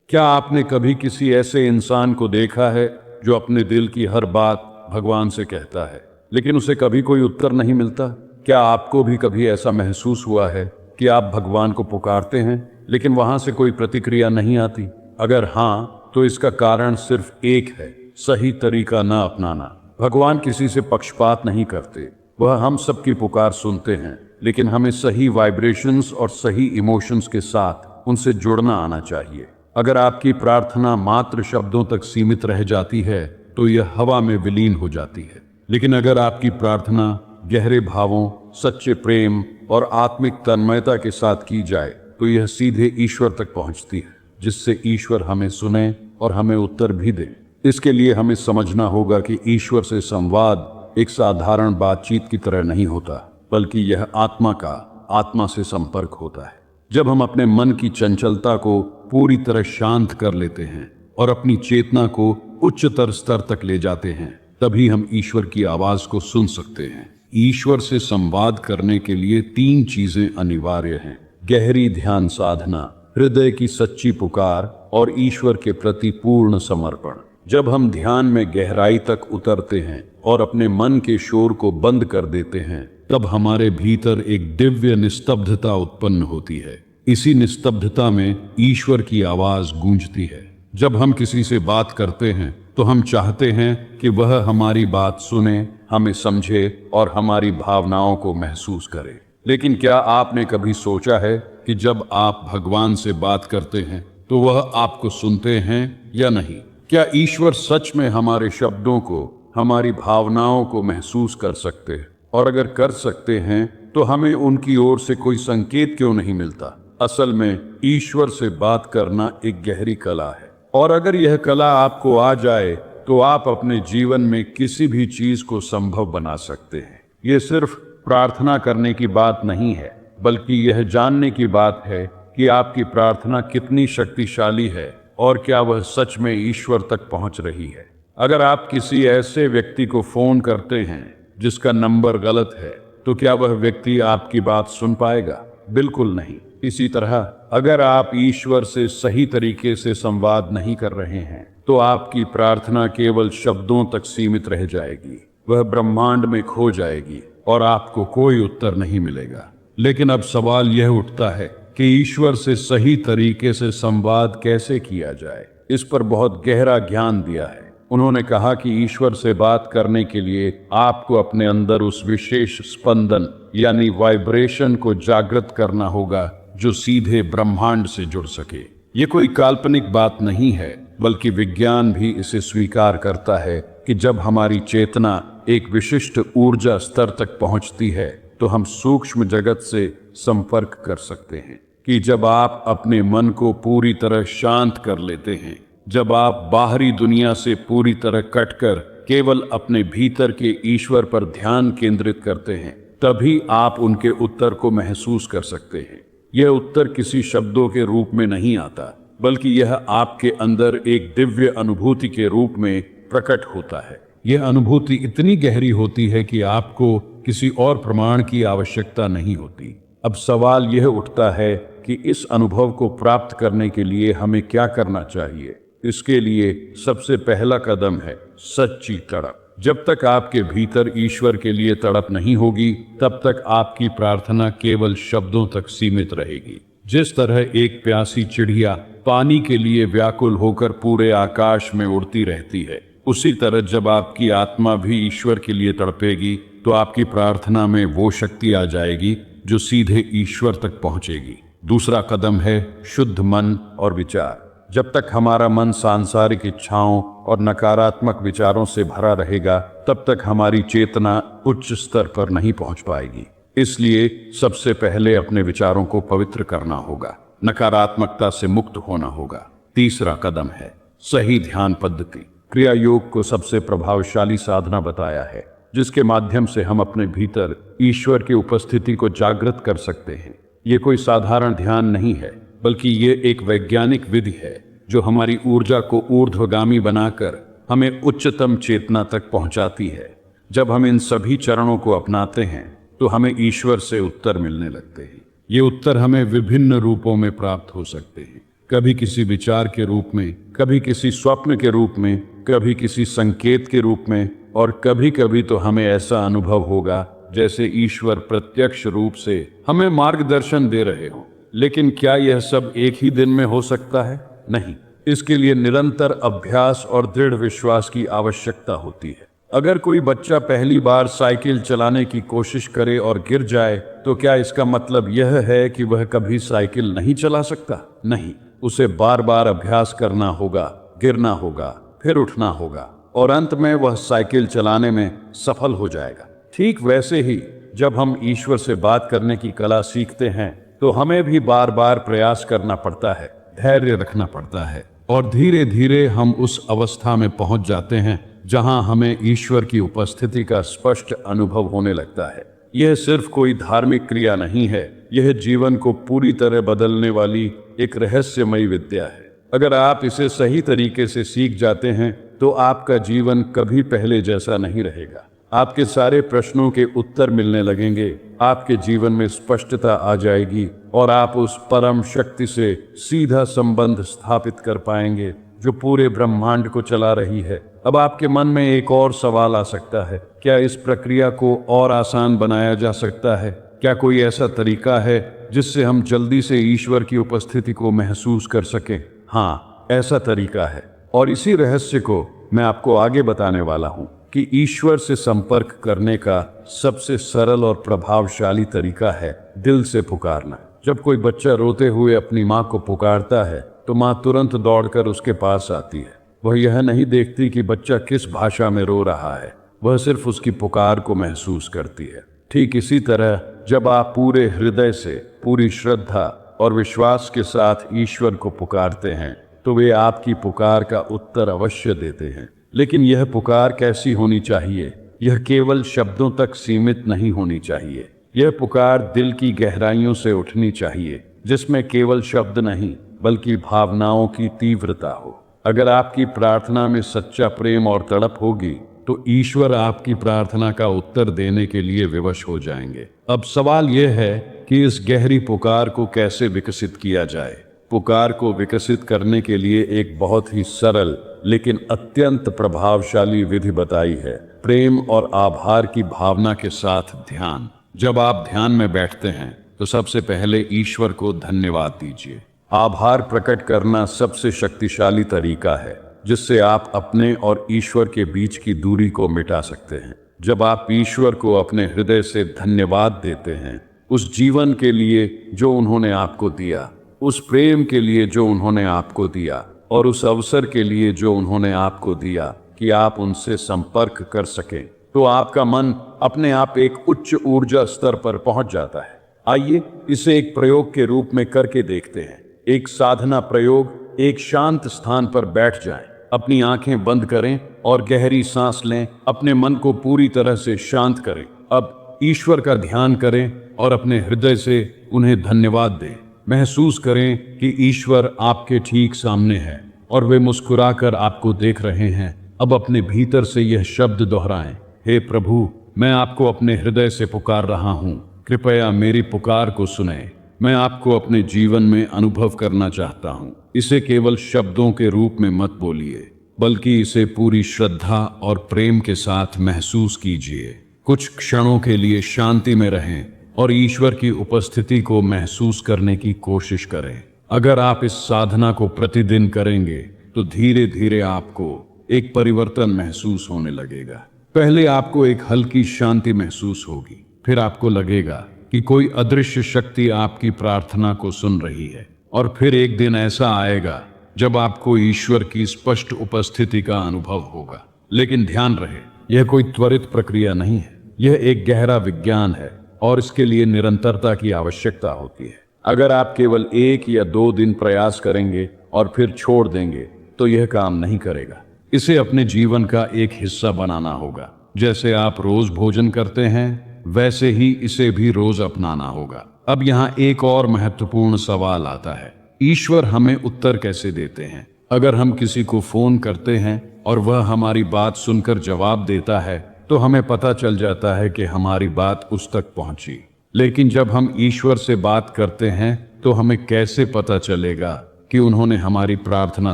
क्या आपने कभी किसी ऐसे इंसान को देखा है जो अपने दिल की हर बात भगवान से कहता है, लेकिन उसे कभी कोई उत्तर नहीं मिलता? क्या आपको भी कभी ऐसा महसूस हुआ है कि आप भगवान को पुकारते हैं लेकिन वहां से कोई प्रतिक्रिया नहीं आती? अगर हाँ, तो इसका कारण सिर्फ एक है, सही तरीका न अपनाना। भगवान किसी से पक्षपात नहीं करते। वह हम सबकी पुकार सुनते हैं, लेकिन हमें सही वाइब्रेशंस और सही इमोशंस के साथ उनसे जुड़ना आना चाहिए। अगर आपकी प्रार्थना मात्र शब्दों तक सीमित रह जाती है तो यह हवा में विलीन हो जाती है, लेकिन अगर आपकी प्रार्थना गहरे भावों, सच्चे प्रेम और आत्मिक तन्मयता के साथ की जाए तो यह सीधे ईश्वर तक पहुंचती है, जिससे ईश्वर हमें सुने और हमें उत्तर भी दे। इसके लिए हमें समझना होगा कि ईश्वर से संवाद एक साधारण बातचीत की तरह नहीं होता, बल्कि यह आत्मा का आत्मा से संपर्क होता है। जब हम अपने मन की चंचलता को पूरी तरह शांत कर लेते हैं और अपनी चेतना को उच्चतर स्तर तक ले जाते हैं, तभी हम ईश्वर की आवाज को सुन सकते हैं। ईश्वर से संवाद करने के लिए 3 चीजें अनिवार्य हैं: गहरी ध्यान साधना, हृदय की सच्ची पुकार और ईश्वर के प्रति पूर्ण समर्पण। जब हम ध्यान में गहराई तक उतरते हैं और अपने मन के शोर को बंद कर देते हैं, तब हमारे भीतर एक दिव्य निस्तब्धता उत्पन्न होती है। इसी निस्तब्धता में ईश्वर की आवाज गूंजती है। जब हम किसी से बात करते हैं तो हम चाहते हैं कि वह हमारी बात सुने, हमें समझे और हमारी भावनाओं को महसूस करे। लेकिन क्या आपने कभी सोचा है कि जब आप भगवान से बात करते हैं तो वह आपको सुनते हैं या नहीं? क्या ईश्वर सच में हमारे शब्दों को, हमारी भावनाओं को महसूस कर सकते हैं? और अगर कर सकते हैं तो हमें उनकी ओर से कोई संकेत क्यों नहीं मिलता? असल में ईश्वर से बात करना एक गहरी कला है, और अगर यह कला आपको आ जाए तो आप अपने जीवन में किसी भी चीज को संभव बना सकते हैं। ये सिर्फ प्रार्थना करने की बात नहीं है, बल्कि यह जानने की बात है कि आपकी प्रार्थना कितनी शक्तिशाली है और क्या वह सच में ईश्वर तक पहुंच रही है। अगर आप किसी ऐसे व्यक्ति को फोन करते हैं जिसका नंबर गलत है, तो क्या वह व्यक्ति आपकी बात सुन पाएगा? बिल्कुल नहीं। इसी तरह अगर आप ईश्वर से सही तरीके से संवाद नहीं कर रहे हैं तो आपकी प्रार्थना केवल शब्दों तक सीमित रह जाएगी। वह ब्रह्मांड में खो जाएगी और आपको कोई उत्तर नहीं मिलेगा। लेकिन अब सवाल यह उठता है कि ईश्वर से सही तरीके से संवाद कैसे किया जाए। इस पर बहुत गहरा ज्ञान दिया है। उन्होंने कहा कि ईश्वर से बात करने के लिए आपको अपने अंदर उस विशेष स्पंदन यानी वाइब्रेशन को जागृत करना होगा जो सीधे ब्रह्मांड से जुड़ सके। ये कोई काल्पनिक बात नहीं है, बल्कि विज्ञान भी इसे स्वीकार करता है कि जब हमारी चेतना एक विशिष्ट ऊर्जा स्तर तक पहुंचती है तो हम सूक्ष्म जगत से संपर्क कर सकते हैं। कि जब आप अपने मन को पूरी तरह शांत कर लेते हैं, जब आप बाहरी दुनिया से पूरी तरह कटकर केवल अपने भीतर के ईश्वर पर ध्यान केंद्रित करते हैं, तभी आप उनके उत्तर को महसूस कर सकते हैं। यह उत्तर किसी शब्दों के रूप में नहीं आता, बल्कि यह आपके अंदर एक दिव्य अनुभूति के रूप में प्रकट होता है। यह अनुभूति इतनी गहरी होती है कि आपको किसी और प्रमाण की आवश्यकता नहीं होती। अब सवाल यह उठता है कि इस अनुभव को प्राप्त करने के लिए हमें क्या करना चाहिए। इसके लिए सबसे पहला कदम है सच्ची तड़प। जब तक आपके भीतर ईश्वर के लिए तड़प नहीं होगी, तब तक आपकी प्रार्थना केवल शब्दों तक सीमित रहेगी। जिस तरह एक प्यासी चिड़िया पानी के लिए व्याकुल होकर पूरे आकाश में उड़ती रहती है, उसी तरह जब आपकी आत्मा भी ईश्वर के लिए तड़पेगी तो आपकी प्रार्थना में वो शक्ति आ जाएगी जो सीधे ईश्वर तक पहुंचेगी। दूसरा कदम है शुद्ध मन और विचार। जब तक हमारा मन सांसारिक इच्छाओं और नकारात्मक विचारों से भरा रहेगा, तब तक हमारी चेतना उच्च स्तर पर नहीं पहुंच पाएगी। इसलिए सबसे पहले अपने विचारों को पवित्र करना होगा, नकारात्मकता से मुक्त होना होगा। तीसरा कदम है सही ध्यान पद्धति। क्रिया योग को सबसे प्रभावशाली साधना बताया है, जिसके माध्यम से हम अपने भीतर ईश्वर की उपस्थिति को जागृत कर सकते हैं। ये कोई साधारण ध्यान नहीं है, बल्कि ये एक वैज्ञानिक विधि है जो हमारी ऊर्जा को ऊर्ध्वगामी बनाकर हमें उच्चतम चेतना तक पहुंचाती है। जब हम इन सभी चरणों को अपनाते हैं तो हमें ईश्वर से उत्तर मिलने लगते हैं। ये उत्तर हमें विभिन्न रूपों में प्राप्त हो सकते हैं। कभी किसी विचार के रूप में, कभी किसी स्वप्न के रूप में, कभी किसी संकेत के रूप में, और कभी कभी तो हमें ऐसा अनुभव होगा जैसे ईश्वर प्रत्यक्ष रूप से हमें मार्गदर्शन दे रहे हो। लेकिन क्या यह सब एक ही दिन में हो सकता है? नहीं। इसके लिए निरंतर अभ्यास और दृढ़ विश्वास की आवश्यकता होती है। अगर कोई बच्चा पहली बार साइकिल चलाने की कोशिश करे और गिर जाए तो क्या इसका मतलब यह है कि वह कभी साइकिल नहीं चला सकता? नहीं। उसे बार बार अभ्यास करना होगा, गिरना होगा, फिर उठना होगा, और अंत में वह साइकिल चलाने में सफल हो जाएगा। ठीक वैसे ही जब हम ईश्वर से बात करने की कला सीखते हैं तो हमें भी बार बार प्रयास करना पड़ता है, धैर्य रखना पड़ता है, और धीरे धीरे हम उस अवस्था में पहुंच जाते हैं जहां हमें ईश्वर की उपस्थिति का स्पष्ट अनुभव होने लगता है। यह सिर्फ कोई धार्मिक क्रिया नहीं है, यह जीवन को पूरी तरह बदलने वाली एक रहस्यमयी विद्या है। अगर आप इसे सही तरीके से सीख जाते हैं तो आपका जीवन कभी पहले जैसा नहीं रहेगा। आपके सारे प्रश्नों के उत्तर मिलने लगेंगे, आपके जीवन में स्पष्टता आ जाएगी और आप उस परम शक्ति से सीधा संबंध स्थापित कर पाएंगे जो पूरे ब्रह्मांड को चला रही है। अब आपके मन में एक और सवाल आ सकता है, क्या इस प्रक्रिया को और आसान बनाया जा सकता है? क्या कोई ऐसा तरीका है जिससे हम जल्दी से ईश्वर की उपस्थिति को महसूस कर सकें? हाँ, ऐसा तरीका है, और इसी रहस्य को मैं आपको आगे बताने वाला हूँ कि ईश्वर से संपर्क करने का सबसे सरल और प्रभावशाली तरीका है दिल से पुकारना। जब कोई बच्चा रोते हुए अपनी माँ को पुकारता है तो माँ तुरंत दौड़कर उसके पास आती है। वह यह नहीं देखती कि बच्चा किस भाषा में रो रहा है, वह सिर्फ उसकी पुकार को महसूस करती है। ठीक इसी तरह जब आप पूरे हृदय से, पूरी श्रद्धा और विश्वास के साथ ईश्वर को पुकारते हैं तो वे आपकी पुकार का उत्तर अवश्य देते हैं। लेकिन यह पुकार कैसी होनी चाहिए? यह केवल शब्दों तक सीमित नहीं होनी चाहिए। यह पुकार दिल की गहराइयों से उठनी चाहिए, जिसमें केवल शब्द नहीं बल्कि भावनाओं की तीव्रता हो। अगर आपकी प्रार्थना में सच्चा प्रेम और तड़प होगी तो ईश्वर आपकी प्रार्थना का उत्तर देने के लिए विवश हो जाएंगे। अब सवाल यह है कि इस गहरी पुकार को कैसे विकसित किया जाए। पुकार को विकसित करने के लिए एक बहुत ही सरल लेकिन अत्यंत प्रभावशाली विधि बताई है, प्रेम और आभार की भावना के साथ ध्यान। जब आप ध्यान में बैठते हैं तो सबसे पहले ईश्वर को धन्यवाद दीजिए। आभार प्रकट करना सबसे शक्तिशाली तरीका है जिससे आप अपने और ईश्वर के बीच की दूरी को मिटा सकते हैं। जब आप ईश्वर को अपने हृदय से धन्यवाद देते हैं, उस जीवन के लिए जो उन्होंने आपको दिया, उस प्रेम के लिए जो उन्होंने आपको दिया, और उस अवसर के लिए जो उन्होंने आपको दिया कि आप उनसे संपर्क कर सकें, तो आपका मन अपने आप एक उच्च ऊर्जा स्तर पर पहुंच जाता है। आइए इसे एक प्रयोग के रूप में करके देखते हैं। एक साधना प्रयोग। एक शांत स्थान पर बैठ जाएं, अपनी आंखें बंद करें और गहरी सांस लें। अपने मन को पूरी तरह से शांत करें। अब ईश्वर का ध्यान करें और अपने हृदय से उन्हें धन्यवाद दें। महसूस करें कि ईश्वर आपके ठीक सामने है और वे मुस्कुराकर आपको देख रहे हैं। अब अपने भीतर से यह शब्द दोहराएं, हे प्रभु, मैं आपको अपने हृदय से पुकार रहा हूँ, कृपया मेरी पुकार को सुने। मैं आपको अपने जीवन में अनुभव करना चाहता हूँ। इसे केवल शब्दों के रूप में मत बोलिए, बल्कि इसे पूरी श्रद्धा और प्रेम के साथ महसूस कीजिए। कुछ क्षणों के लिए शांति में रहें और ईश्वर की उपस्थिति को महसूस करने की कोशिश करें। अगर आप इस साधना को प्रतिदिन करेंगे तो धीरे धीरे आपको एक परिवर्तन महसूस होने लगेगा। पहले आपको एक हल्की शांति महसूस होगी, फिर आपको लगेगा कि कोई अदृश्य शक्ति आपकी प्रार्थना को सुन रही है, और फिर एक दिन ऐसा आएगा जब आपको ईश्वर की स्पष्ट उपस्थिति का अनुभव होगा। लेकिन ध्यान रहे, यह कोई त्वरित प्रक्रिया नहीं है, यह एक गहरा विज्ञान है और इसके लिए निरंतरता की आवश्यकता होती है। अगर आप केवल 1 या 2 दिन प्रयास करेंगे और फिर छोड़ देंगे तो यह काम नहीं करेगा। इसे अपने जीवन का एक हिस्सा बनाना होगा। जैसे आप रोज भोजन करते हैं, वैसे ही इसे भी रोज अपनाना होगा। अब यहाँ एक और महत्वपूर्ण सवाल आता है, ईश्वर हमें उत्तर कैसे देते हैं? अगर हम किसी को फोन करते हैं और वह हमारी बात सुनकर जवाब देता है तो हमें पता चल जाता है कि हमारी बात उस तक पहुंची। लेकिन जब हम ईश्वर से बात करते हैं तो हमें कैसे पता चलेगा कि उन्होंने हमारी प्रार्थना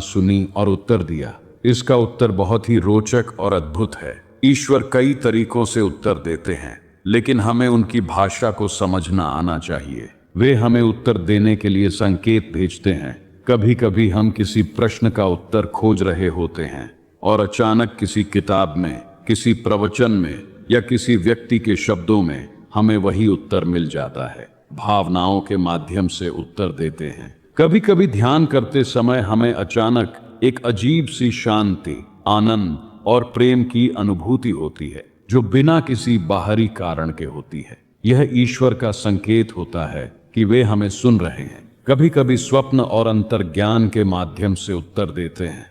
सुनी और उत्तर दिया। इसका उत्तर बहुत ही रोचक और अद्भुत है। ईश्वर कई तरीकों से उत्तर देते हैं, लेकिन हमें उनकी भाषा को समझना आना चाहिए। वे हमें उत्तर देने के लिए संकेत भेजते हैं। कभी कभी हम किसी प्रश्न का उत्तर खोज रहे होते हैं और अचानक किसी किताब में, किसी प्रवचन में या किसी व्यक्ति के शब्दों में हमें वही उत्तर मिल जाता है। भावनाओं के माध्यम से उत्तर देते हैं। कभी कभी ध्यान करते समय हमें अचानक एक अजीब सी शांति, आनंद और प्रेम की अनुभूति होती है, जो बिना किसी बाहरी कारण के होती है। यह ईश्वर का संकेत होता है कि वे हमें सुन रहे हैं। कभी कभी स्वप्न और अंतर्ज्ञान के माध्यम से उत्तर देते हैं।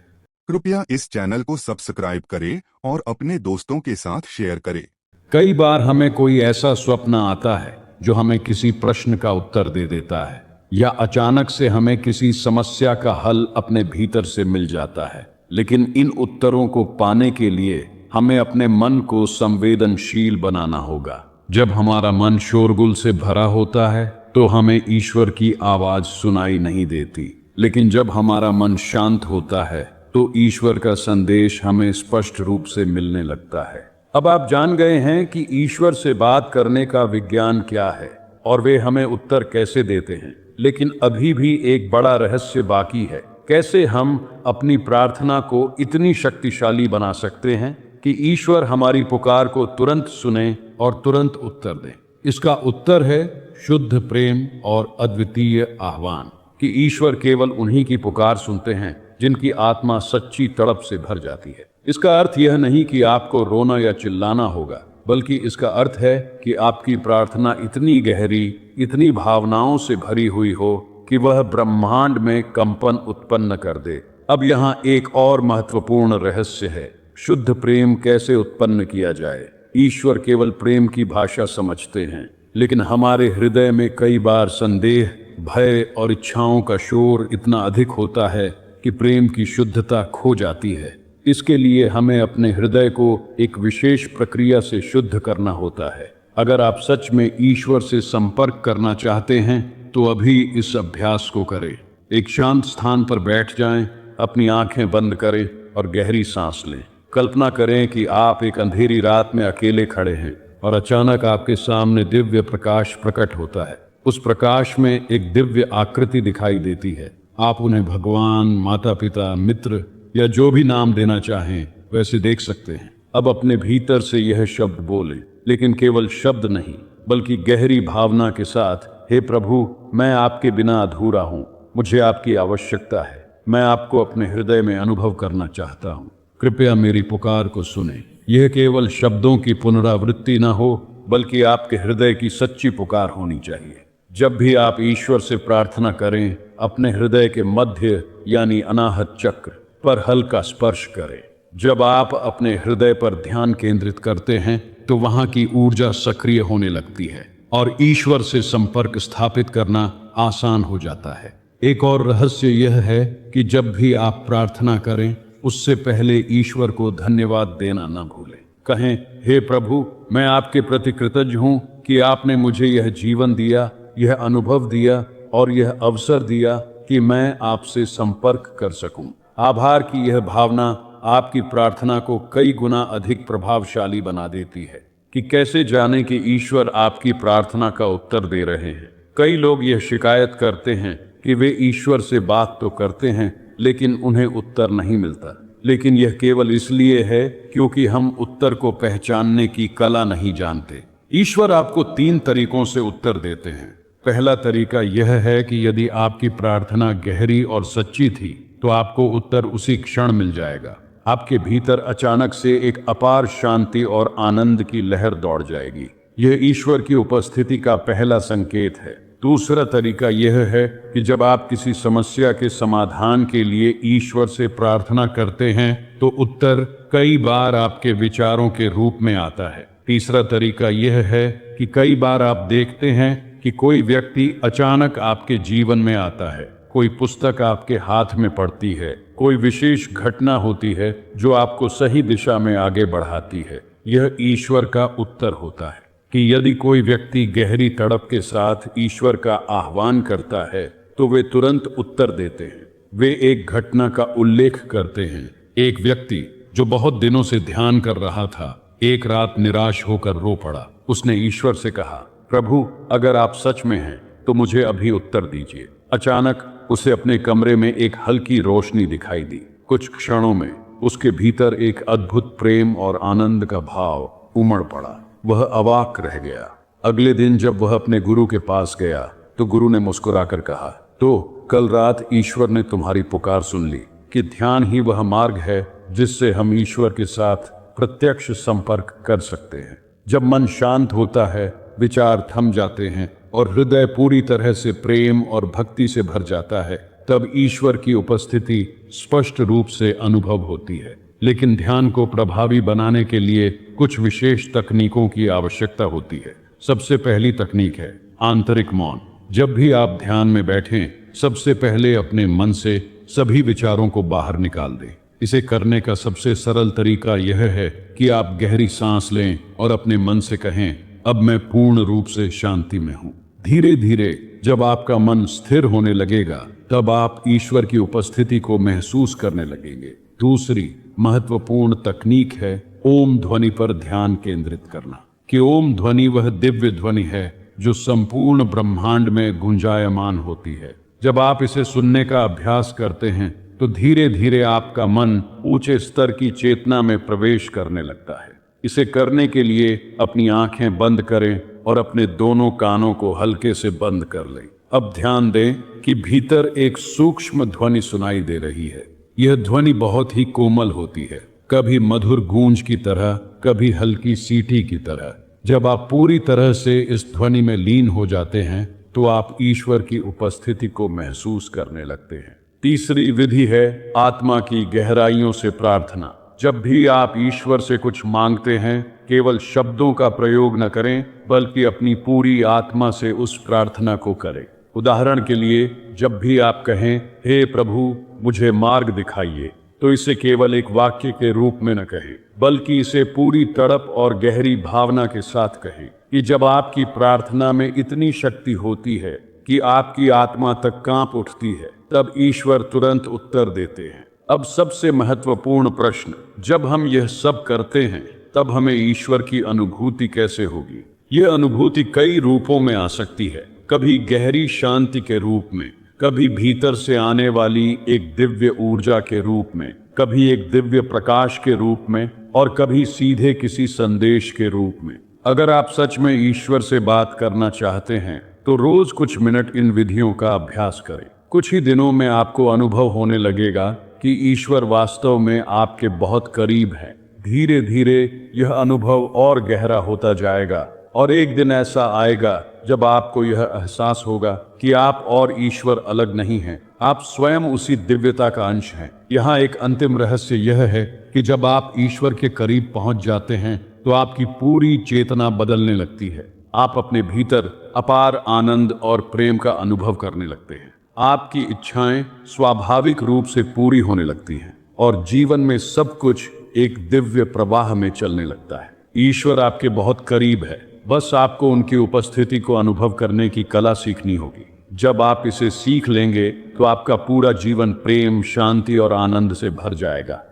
कृपया इस चैनल को सब्सक्राइब करें और अपने दोस्तों के साथ शेयर करें। कई बार हमें कोई ऐसा स्वप्न आता है जो हमें किसी प्रश्न का उत्तर दे देता है, या अचानक से हमें किसी समस्या का हल अपने भीतर से मिल जाता है। लेकिन इन उत्तरों को पाने के लिए हमें अपने मन को संवेदनशील बनाना होगा। जब हमारा मन शोरगुल से भरा होता है तो हमें ईश्वर की आवाज सुनाई नहीं देती, लेकिन जब हमारा मन शांत होता है तो ईश्वर का संदेश हमें स्पष्ट रूप से मिलने लगता है। अब आप जान गए हैं कि ईश्वर से बात करने का विज्ञान क्या है और वे हमें उत्तर कैसे देते हैं। लेकिन अभी भी एक बड़ा रहस्य बाकी है। कैसे हम अपनी प्रार्थना को इतनी शक्तिशाली बना सकते हैं कि ईश्वर हमारी पुकार को तुरंत सुने और तुरंत उत्तर दें। इसका उत्तर है शुद्ध प्रेम और अद्वितीय आह्वान। कि ईश्वर केवल उन्हीं की पुकार सुनते हैं जिनकी आत्मा सच्ची तड़प से भर जाती है। इसका अर्थ यह नहीं कि आपको रोना या चिल्लाना होगा, बल्कि इसका अर्थ है कि आपकी प्रार्थना इतनी गहरी, इतनी भावनाओं से भरी हुई हो कि वह ब्रह्मांड में कंपन उत्पन्न कर दे। अब यहाँ एक और महत्वपूर्ण रहस्य है। शुद्ध प्रेम कैसे उत्पन्न किया जाए। ईश्वर केवल प्रेम की भाषा समझते हैं, लेकिन हमारे हृदय में कई बार संदेह, भय और इच्छाओं का शोर इतना अधिक होता है कि प्रेम की शुद्धता खो जाती है। इसके लिए हमें अपने हृदय को एक विशेष प्रक्रिया से शुद्ध करना होता है। अगर आप सच में ईश्वर से संपर्क करना चाहते हैं तो अभी इस अभ्यास को करें। एक शांत स्थान पर बैठ जाएं, अपनी आंखें बंद करें और गहरी सांस लें। कल्पना करें कि आप एक अंधेरी रात में अकेले खड़े हैं और अचानक आपके सामने दिव्य प्रकाश प्रकट होता है। उस प्रकाश में एक दिव्य आकृति दिखाई देती है। आप उन्हें भगवान, माता पिता, मित्र या जो भी नाम देना चाहें वैसे देख सकते हैं। अब अपने भीतर से यह शब्द बोलें, लेकिन केवल शब्द नहीं बल्कि गहरी भावना के साथ, हे प्रभु, मैं आपके बिना अधूरा हूँ, मुझे आपकी आवश्यकता है, मैं आपको अपने हृदय में अनुभव करना चाहता हूँ, कृपया मेरी पुकार को सुने। यह केवल शब्दों की पुनरावृत्ति न हो, बल्कि आपके हृदय की सच्ची पुकार होनी चाहिए। जब भी आप ईश्वर से प्रार्थना करें, अपने हृदय के मध्य यानी अनाहत चक्र पर हल्का स्पर्श करें। जब आप अपने हृदय पर ध्यान केंद्रित करते हैं तो वहां की ऊर्जा सक्रिय होने लगती है और ईश्वर से संपर्क स्थापित करना आसान हो जाता है। एक और रहस्य यह है कि जब भी आप प्रार्थना करें, उससे पहले ईश्वर को धन्यवाद देना न भूलें। कहें, हे प्रभु, मैं आपके प्रति कृतज्ञ हूँ कि आपने मुझे यह जीवन दिया, यह अनुभव दिया और यह अवसर दिया कि मैं आपसे संपर्क कर सकूं। आभार की यह भावना आपकी प्रार्थना को कई गुना अधिक प्रभावशाली बना देती है। कि कैसे जाने कि ईश्वर आपकी प्रार्थना का उत्तर दे रहे हैं। कई लोग यह शिकायत करते हैं कि वे ईश्वर से बात तो करते हैं लेकिन उन्हें उत्तर नहीं मिलता। लेकिन यह केवल इसलिए है क्योंकि हम उत्तर को पहचानने की कला नहीं जानते। ईश्वर आपको 3 तरीकों से उत्तर देते हैं। पहला तरीका यह है कि यदि आपकी प्रार्थना गहरी और सच्ची थी तो आपको उत्तर उसी क्षण मिल जाएगा। आपके भीतर अचानक से एक अपार शांति और आनंद की लहर दौड़ जाएगी। यह ईश्वर की उपस्थिति का पहला संकेत है। दूसरा तरीका यह है कि जब आप किसी समस्या के समाधान के लिए ईश्वर से प्रार्थना करते हैं तो उत्तर कई बार आपके विचारों के रूप में आता है। तीसरा तरीका यह है कि कई बार आप देखते हैं कि कोई व्यक्ति अचानक आपके जीवन में आता है, कोई पुस्तक आपके हाथ में पड़ती है, कोई विशेष घटना होती है जो आपको सही दिशा में आगे बढ़ाती है। यह ईश्वर का उत्तर होता है। कि यदि कोई व्यक्ति गहरी तड़प के साथ ईश्वर का आह्वान करता है तो वे तुरंत उत्तर देते हैं। वे एक घटना का उल्लेख करते हैं। एक व्यक्ति जो बहुत दिनों से ध्यान कर रहा था, एक रात निराश होकर रो पड़ा। उसने ईश्वर से कहा, प्रभु, अगर आप सच में हैं तो मुझे अभी उत्तर दीजिए। अचानक उसे अपने कमरे में एक हल्की रोशनी दिखाई दी। कुछ क्षणों में उसके भीतर एक अद्भुत प्रेम और आनंद का भाव उमड़ पड़ा। वह अवाक रह गया। अगले दिन जब वह अपने गुरु के पास गया तो गुरु ने मुस्कुराकर कहा, तो कल रात ईश्वर ने तुम्हारी पुकार सुन ली कि ध्यान ही वह मार्ग है जिससे हम ईश्वर के साथ प्रत्यक्ष संपर्क कर सकते हैं। जब मन शांत होता है, विचार थम जाते हैं और हृदय पूरी तरह से प्रेम और भक्ति से भर जाता है, तब ईश्वर की उपस्थिति स्पष्ट रूप से अनुभव होती है। लेकिन ध्यान को प्रभावी बनाने के लिए कुछ विशेष तकनीकों की आवश्यकता होती है। सबसे पहली तकनीक है आंतरिक मौन। जब भी आप ध्यान में बैठें, सबसे पहले अपने मन से सभी विचारों को बाहर निकाल दें। इसे करने का सबसे सरल तरीका यह है कि आप गहरी सांस लें और अपने मन से कहें, अब मैं पूर्ण रूप से शांति में हूँ। धीरे धीरे जब आपका मन स्थिर होने लगेगा, तब आप ईश्वर की उपस्थिति को महसूस करने लगेंगे। दूसरी महत्वपूर्ण तकनीक है ओम ध्वनि पर ध्यान केंद्रित करना। कि ओम ध्वनि वह दिव्य ध्वनि है जो संपूर्ण ब्रह्मांड में गुंजायमान होती है। जब आप इसे सुनने का अभ्यास करते हैं तो धीरे धीरे आपका मन ऊंचे स्तर की चेतना में प्रवेश करने लगता है। इसे करने के लिए अपनी आंखें बंद करें और अपने दोनों कानों को हल्के से बंद कर लें। अब ध्यान दें कि भीतर एक सूक्ष्म ध्वनि सुनाई दे रही है। यह ध्वनि बहुत ही कोमल होती है, कभी मधुर गूंज की तरह, कभी हल्की सीटी की तरह। जब आप पूरी तरह से इस ध्वनि में लीन हो जाते हैं तो आप ईश्वर की उपस्थिति को महसूस करने लगते हैं। तीसरी विधि है आत्मा की गहराइयों से प्रार्थना। जब भी आप ईश्वर से कुछ मांगते हैं, केवल शब्दों का प्रयोग न करें, बल्कि अपनी पूरी आत्मा से उस प्रार्थना को करें। उदाहरण के लिए, जब भी आप कहें, हे प्रभु, मुझे मार्ग दिखाइए, तो इसे केवल एक वाक्य के रूप में न कहें, बल्कि इसे पूरी तड़प और गहरी भावना के साथ कहें। कि जब आपकी प्रार्थना में इतनी शक्ति होती है कि आपकी आत्मा तक कांप उठती है, तब ईश्वर तुरंत उत्तर देते हैं। अब सबसे महत्वपूर्ण प्रश्न, जब हम यह सब करते हैं तब हमें ईश्वर की अनुभूति कैसे होगी? यह अनुभूति कई रूपों में आ सकती है। कभी गहरी शांति के रूप में, कभी भीतर से आने वाली एक दिव्य ऊर्जा के रूप में, कभी एक दिव्य प्रकाश के रूप में, और कभी सीधे किसी संदेश के रूप में। अगर आप सच में ईश्वर से बात करना चाहते हैं तो रोज कुछ मिनट इन विधियों का अभ्यास करें। कुछ ही दिनों में आपको अनुभव होने लगेगा कि ईश्वर वास्तव में आपके बहुत करीब है। धीरे धीरे यह अनुभव और गहरा होता जाएगा और एक दिन ऐसा आएगा जब आपको यह एहसास होगा कि आप और ईश्वर अलग नहीं हैं, आप स्वयं उसी दिव्यता का अंश हैं। यहाँ एक अंतिम रहस्य यह है कि जब आप ईश्वर के करीब पहुंच जाते हैं तो आपकी पूरी चेतना बदलने लगती है। आप अपने भीतर अपार आनंद और प्रेम का अनुभव करने लगते हैं। आपकी इच्छाएं स्वाभाविक रूप से पूरी होने लगती हैं और जीवन में सब कुछ एक दिव्य प्रवाह में चलने लगता है। ईश्वर आपके बहुत करीब है, बस आपको उनकी उपस्थिति को अनुभव करने की कला सीखनी होगी। जब आप इसे सीख लेंगे तो आपका पूरा जीवन प्रेम, शांति और आनंद से भर जाएगा।